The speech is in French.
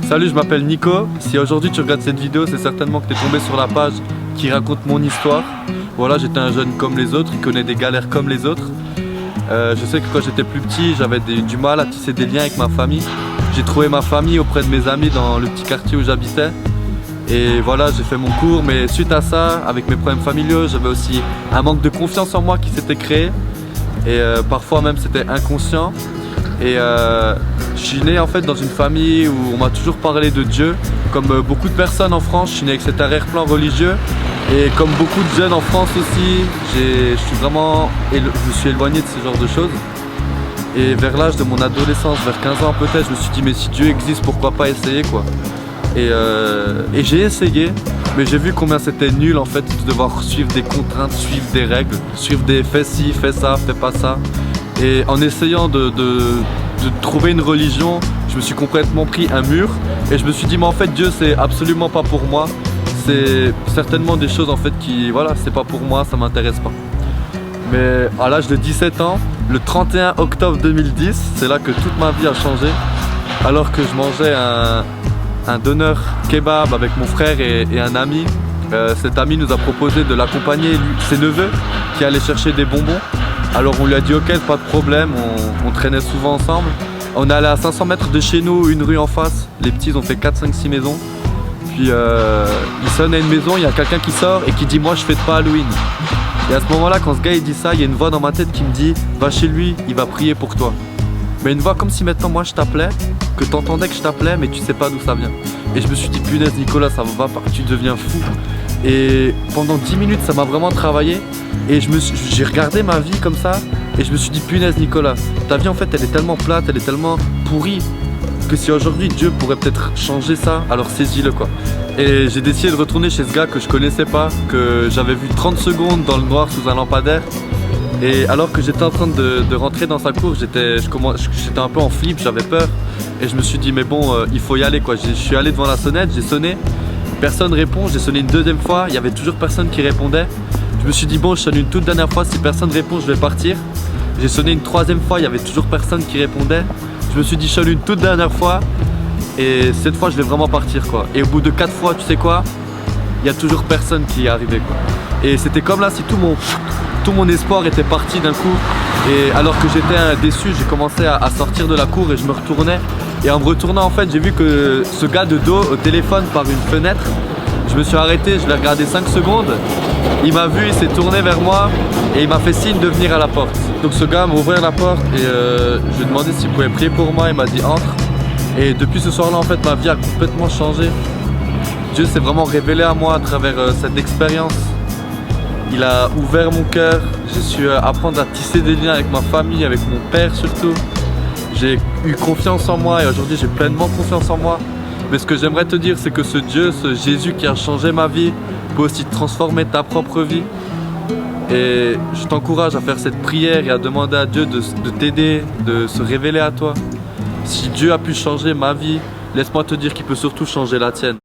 Salut, je m'appelle Nico. Si aujourd'hui tu regardes cette vidéo, c'est certainement que tu es tombé sur la page qui raconte mon histoire. Voilà, j'étais un jeune comme les autres, qui connaît des galères comme les autres. Je sais que quand j'étais plus petit, j'avais du mal à tisser des liens avec ma famille. J'ai trouvé ma famille auprès de mes amis dans le petit quartier où j'habitais. Et voilà, j'ai fait mon cours, mais suite à ça, avec mes problèmes familiaux, j'avais aussi un manque de confiance en moi qui s'était créé. Et parfois même c'était inconscient. Et je suis né en fait dans une famille où on m'a toujours parlé de Dieu. Comme beaucoup de personnes en France, je suis né avec cet arrière-plan religieux. Et comme beaucoup de jeunes en France aussi, je me suis éloigné de ce genre de choses. Et vers l'âge de mon adolescence, vers 15 ans peut-être, je me suis dit mais si Dieu existe, pourquoi pas essayer quoi. Et j'ai essayé, mais j'ai vu combien c'était nul en fait de devoir suivre des contraintes, suivre des règles, suivre des fais ci, fais ça, fais pas ça. Et en essayant de trouver une religion, je me suis complètement pris un mur et je me suis dit mais en fait Dieu c'est absolument pas pour moi. C'est certainement des choses en fait qui, voilà, c'est pas pour moi, ça m'intéresse pas. Mais à l'âge de 17 ans, le 31 octobre 2010, c'est là que toute ma vie a changé. Alors que je mangeais un doner kebab avec mon frère et un ami. Cet ami nous a proposé de l'accompagner, ses neveux, qui allaient chercher des bonbons. Alors on lui a dit ok, pas de problème, on traînait souvent ensemble. On est allé à 500 mètres de chez nous, une rue en face. Les petits ils ont fait 4, 5, 6 maisons. Puis il sonne à une maison, il y a quelqu'un qui sort et qui dit moi je fête pas Halloween. Et à ce moment-là, quand ce gars il dit ça, il y a une voix dans ma tête qui me dit va chez lui, il va prier pour toi. Mais une voix comme si maintenant moi je t'appelais, que t'entendais que je t'appelais mais tu sais pas d'où ça vient. Et je me suis dit punaise Nicolas, ça va pas, tu deviens fou. Et pendant 10 minutes ça m'a vraiment travaillé. Et j'ai regardé ma vie comme ça et je me suis dit punaise Nicolas, ta vie en fait elle est tellement plate, elle est tellement pourrie que si aujourd'hui Dieu pourrait peut-être changer ça, alors saisis-le quoi. Et j'ai décidé de retourner chez ce gars que je connaissais pas, que j'avais vu 30 secondes dans le noir sous un lampadaire. Et alors que j'étais en train de rentrer dans sa cour, j'étais un peu en flip, j'avais peur. Et je me suis dit mais bon, il faut y aller quoi. Je suis allé devant la sonnette, j'ai sonné, personne répond, j'ai sonné une deuxième fois, il y avait toujours personne qui répondait. Je me suis dit bon, je sonne une toute dernière fois, si personne répond, je vais partir. J'ai sonné une troisième fois, il y avait toujours personne qui répondait. Je me suis dit je sonne une toute dernière fois et cette fois je vais vraiment partir quoi. Et au bout de 4 fois, tu sais quoi, il y a toujours personne qui est arrivé quoi. Et c'était comme là si tout mon espoir était parti d'un coup. Et alors que j'étais déçu, j'ai commencé à sortir de la cour et je me retournais. Et en me retournant en fait, j'ai vu que ce gars de dos au téléphone par une fenêtre. Je me suis arrêté, je l'ai regardé 5 secondes. Il m'a vu, il s'est tourné vers moi et il m'a fait signe de venir à la porte. Donc ce gars m'a ouvert la porte et je lui ai demandé s'il pouvait prier pour moi. Il m'a dit entre. Et depuis ce soir-là, en fait, ma vie a complètement changé. Dieu s'est vraiment révélé à moi à travers cette expérience. Il a ouvert mon cœur. J'ai su apprendre à tisser des liens avec ma famille, avec mon père surtout. J'ai eu confiance en moi et aujourd'hui j'ai pleinement confiance en moi. Mais ce que j'aimerais te dire, c'est que ce Dieu, ce Jésus qui a changé ma vie, peut aussi transformer ta propre vie. Et je t'encourage à faire cette prière et à demander à Dieu de t'aider, de se révéler à toi. Si Dieu a pu changer ma vie, laisse-moi te dire qu'il peut surtout changer la tienne.